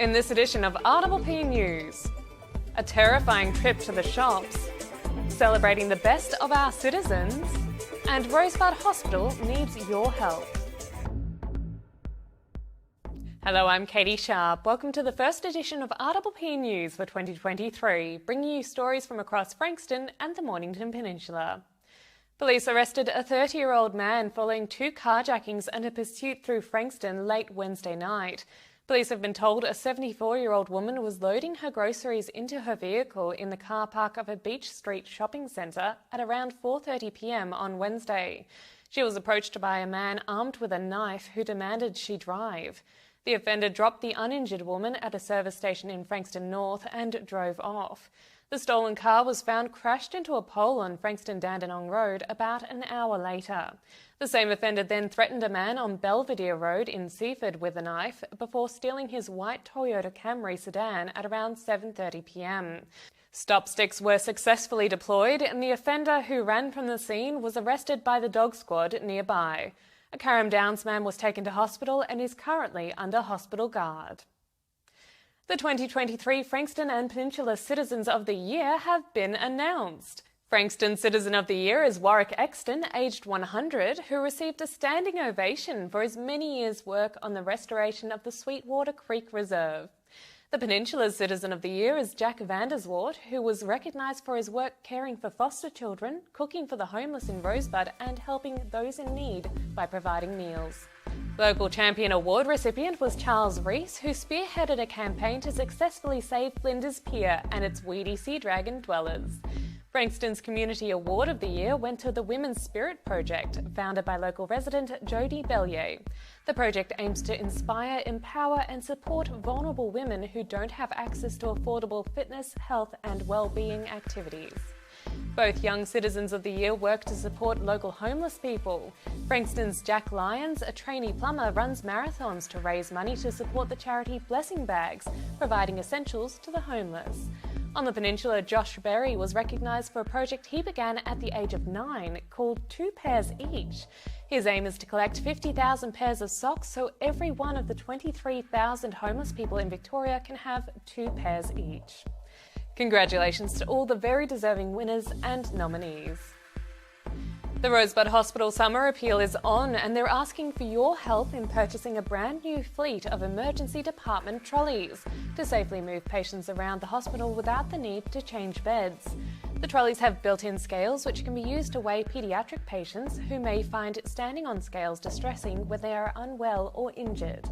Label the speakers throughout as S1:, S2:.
S1: In this edition of RPP News, a terrifying trip to the shops, celebrating the best of our citizens, and Rosebud Hospital needs your help. Hello, I'm Catie Sharp. Welcome to the first edition of RPP News for 2023, bringing you stories from across Frankston and the Mornington Peninsula. Police arrested a 30-year-old man following two carjackings and a pursuit through Frankston late Wednesday night. Police have been told a 74-year-old woman was loading her groceries into her vehicle in the car park of a Beach Street shopping centre at around 4:30 p.m. on Wednesday. She was approached by a man armed with a knife who demanded she drive. The offender dropped the uninjured woman at a service station in Frankston North and drove off. The stolen car was found crashed into a pole on Frankston-Dandenong Road about an hour later. The same offender then threatened a man on Belvedere Road in Seaford with a knife before stealing his white Toyota Camry sedan at around 7:30 p.m. Stop sticks were successfully deployed and the offender who ran from the scene was arrested by the dog squad nearby. A Carrum Downs man was taken to hospital and is currently under hospital guard. The 2023 Frankston and Peninsula Citizens of the Year have been announced. Frankston Citizen of the Year is Warwick Exton, aged 100, who received a standing ovation for his many years' work on the restoration of the Sweetwater Creek Reserve. The Peninsula's Citizen of the Year is Jack Vanderswart, who was recognised for his work caring for foster children, cooking for the homeless in Rosebud and helping those in need by providing meals. Local Champion Award recipient was Charles Rees, who spearheaded a campaign to successfully save Flinders Pier and its weedy sea dragon dwellers. Frankston's Community Award of the Year went to the Women's Spirit Project, founded by local resident Jodie Bellier. The project aims to inspire, empower and support vulnerable women who don't have access to affordable fitness, health and well-being activities. Both Young Citizens of the Year work to support local homeless people. Frankston's Jack Lyons, a trainee plumber, runs marathons to raise money to support the charity Blessing Bags, providing essentials to the homeless. On the Peninsula, Josh Berry was recognised for a project he began at the age of 9 called 2 Pairs Each. His aim is to collect 50,000 pairs of socks so every one of the 23,000 homeless people in Victoria can have 2 pairs each. Congratulations to all the very deserving winners and nominees. The Rosebud Hospital Summer Appeal is on and they're asking for your help in purchasing a brand new fleet of emergency department trolleys to safely move patients around the hospital without the need to change beds. The trolleys have built-in scales which can be used to weigh paediatric patients who may find standing on scales distressing when they are unwell or injured.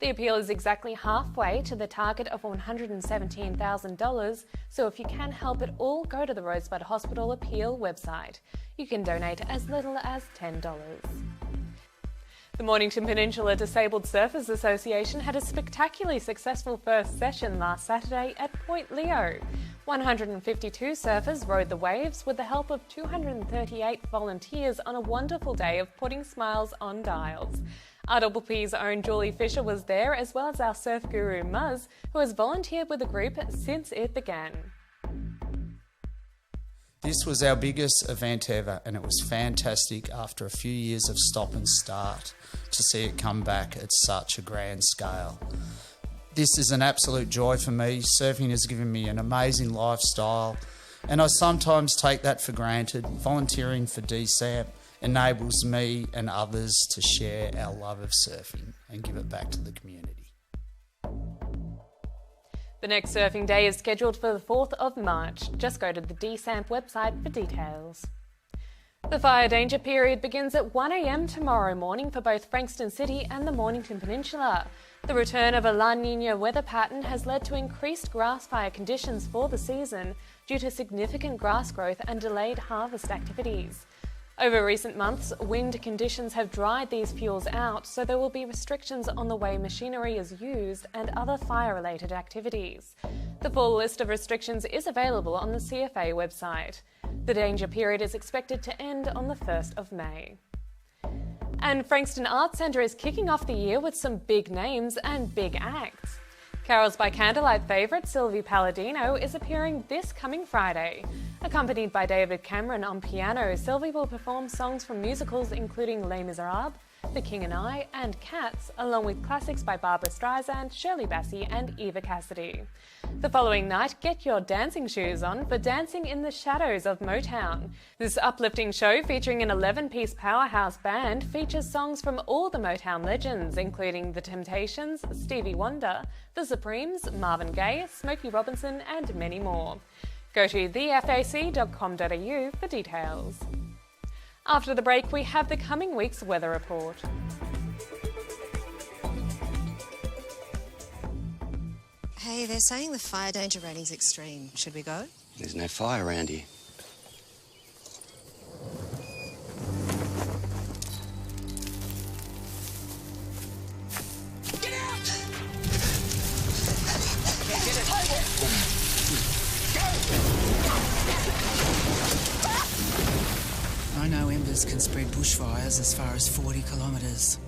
S1: The appeal is exactly halfway to the target of $117,000, so if you can help at all, go to the Rosebud Hospital Appeal website. You can donate as little as $10. The Mornington Peninsula Disabled Surfers Association had a spectacularly successful first session last Saturday at Point Leo. 152 surfers rode the waves with the help of 238 volunteers on a wonderful day of putting smiles on dials. RPP's own Julie Fisher was there, as well as our surf guru Muzz, who has volunteered with the group since it began.
S2: This was our biggest event ever and it was fantastic after a few years of stop and start to see it come back at such a grand scale. This is an absolute joy for me. Surfing has given me an amazing lifestyle and I sometimes take that for granted. Volunteering for DSAMP enables me and others to share our love of surfing and give it back to the community.
S1: The next surfing day is scheduled for the 4th of March. Just go to the DSAMP website for details. The fire danger period begins at 1 a.m. tomorrow morning for both Frankston City and the Mornington Peninsula. The return of a La Nina weather pattern has led to increased grass fire conditions for the season due to significant grass growth and delayed harvest activities. Over recent months, wind conditions have dried these fuels out, so there will be restrictions on the way machinery is used and other fire-related activities. The full list of restrictions is available on the CFA website. The danger period is expected to end on the 1st of May. And Frankston Arts Centre is kicking off the year with some big names and big acts. Carols by Candlelight favourite Sylvie Palladino is appearing this coming Friday. Accompanied by David Cameron on piano, Sylvie will perform songs from musicals including Les Miserables, The King and I and Cats, along with classics by Barbra Streisand, Shirley Bassey and Eva Cassidy. The following night, get your dancing shoes on for Dancing in the Shadows of Motown. This uplifting show, featuring an 11-piece powerhouse band, features songs from all the Motown legends, including The Temptations, Stevie Wonder, The Supremes, Marvin Gaye, Smokey Robinson and many more. Go to thefac.com.au for details. After the break, we have the coming week's weather report.
S3: Hey, they're saying the fire danger rating's extreme. Should we go?
S4: There's no fire around here.
S3: Get out!
S4: Get it!
S5: I know embers can spread bushfires as far as 40 kilometres.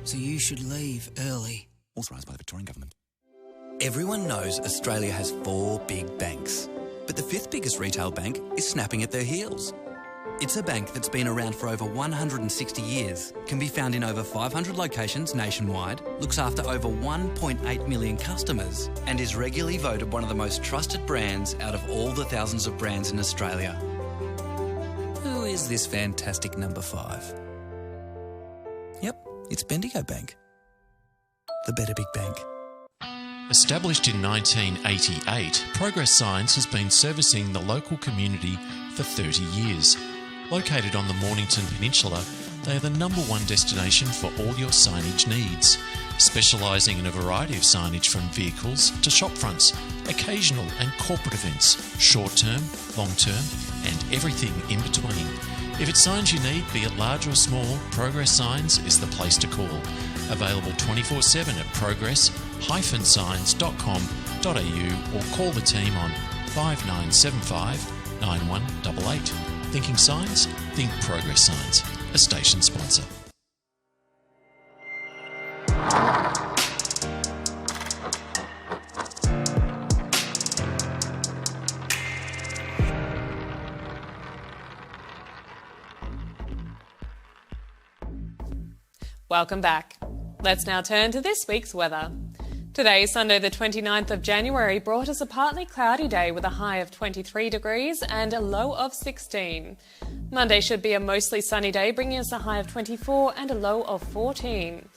S5: So you should leave early.
S6: Authorised by the Victorian Government.
S7: Everyone knows Australia has 4 big banks, but the 5th biggest retail bank is snapping at their heels. It's a bank that's been around for over 160 years, can be found in over 500 locations nationwide, looks after over 1.8 million customers, and is regularly voted one of the most trusted brands out of all the thousands of brands in Australia. Who is this fantastic number 5? Yep, it's Bendigo Bank. The better big bank.
S8: Established in 1988, Progress Signs has been servicing the local community for 30 years. Located on the Mornington Peninsula, they are the #1 destination for all your signage needs, specialising in a variety of signage from vehicles to shop fronts, occasional and corporate events, short-term, long-term and everything in between. If it's signs you need, be it large or small, Progress Signs is the place to call. Available 24/7 at progress-signs.com.au or call the team on 5975 9188. Thinking signs? Think Progress Signs, a station sponsor.
S1: Welcome back. Let's now turn to this week's weather. Today, Sunday the 29th of January, brought us a partly cloudy day with a high of 23 degrees and a low of 16. Monday should be a mostly sunny day, bringing us a high of 24 and a low of 14.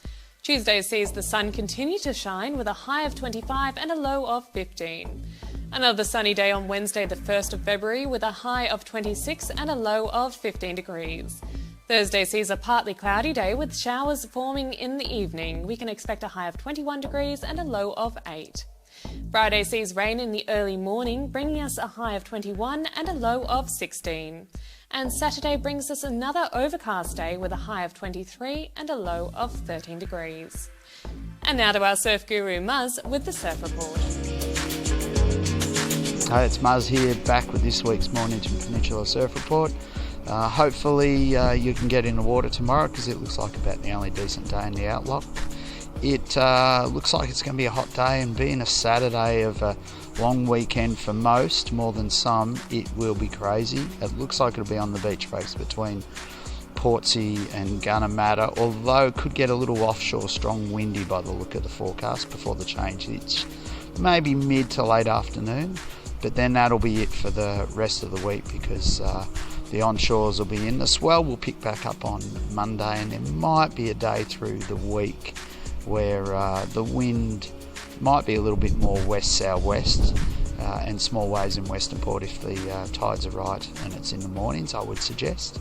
S1: Tuesday sees the sun continue to shine with a high of 25 and a low of 15. Another sunny day on Wednesday the 1st of February with a high of 26 and a low of 15 degrees. Thursday sees a partly cloudy day with showers forming in the evening. We can expect a high of 21 degrees and a low of 8. Friday sees rain in the early morning, bringing us a high of 21 and a low of 16. And Saturday brings us another overcast day with a high of 23 and a low of 13 degrees. And now to our surf guru Muzz with the Surf Report.
S2: Hey, it's Muzz here, back with this week's Mornington Peninsula Surf Report. Hopefully you can get in the water tomorrow because it looks like about the only decent day in the outlook. It looks like it's going to be a hot day, and being a Saturday of a long weekend for most, more than some, it will be crazy. It looks like it'll be on the beach breaks between Portsea and Gunnamatta, although it could get a little offshore strong windy by the look of the forecast before the change. It's maybe mid to late afternoon, but then that'll be it for the rest of the week because the onshores will be in. The swell will pick back up on Monday, and there might be a day through the week where the wind might be a little bit more west-southwest and small waves in Western Port if the tides are right and it's in the mornings, I would suggest.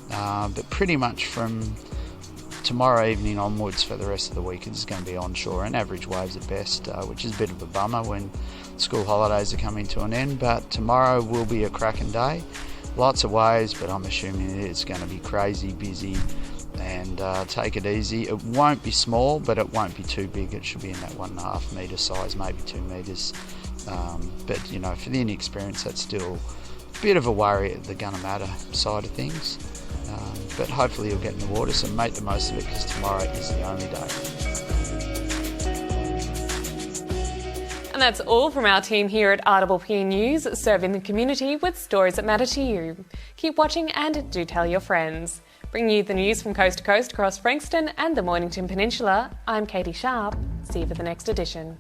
S2: But pretty much from tomorrow evening onwards for the rest of the week it's going to be onshore and average waves at best, which is a bit of a bummer when school holidays are coming to an end. But tomorrow will be a cracking day. Lots of waves, but I'm assuming it's going to be crazy busy, and take it easy. It won't be small, but it won't be too big. It should be in that 1.5 metre size, maybe 2 metres. But you know, for the inexperienced, that's still a bit of a worry at the Gunnamatta side of things. But hopefully you'll get in the water, so make the most of it because tomorrow is the only day.
S1: And that's all from our team here at RPP News, serving the community with stories that matter to you. Keep watching and do tell your friends. Bringing you the news from coast to coast across Frankston and the Mornington Peninsula, I'm Catie Sharp. See you for the next edition.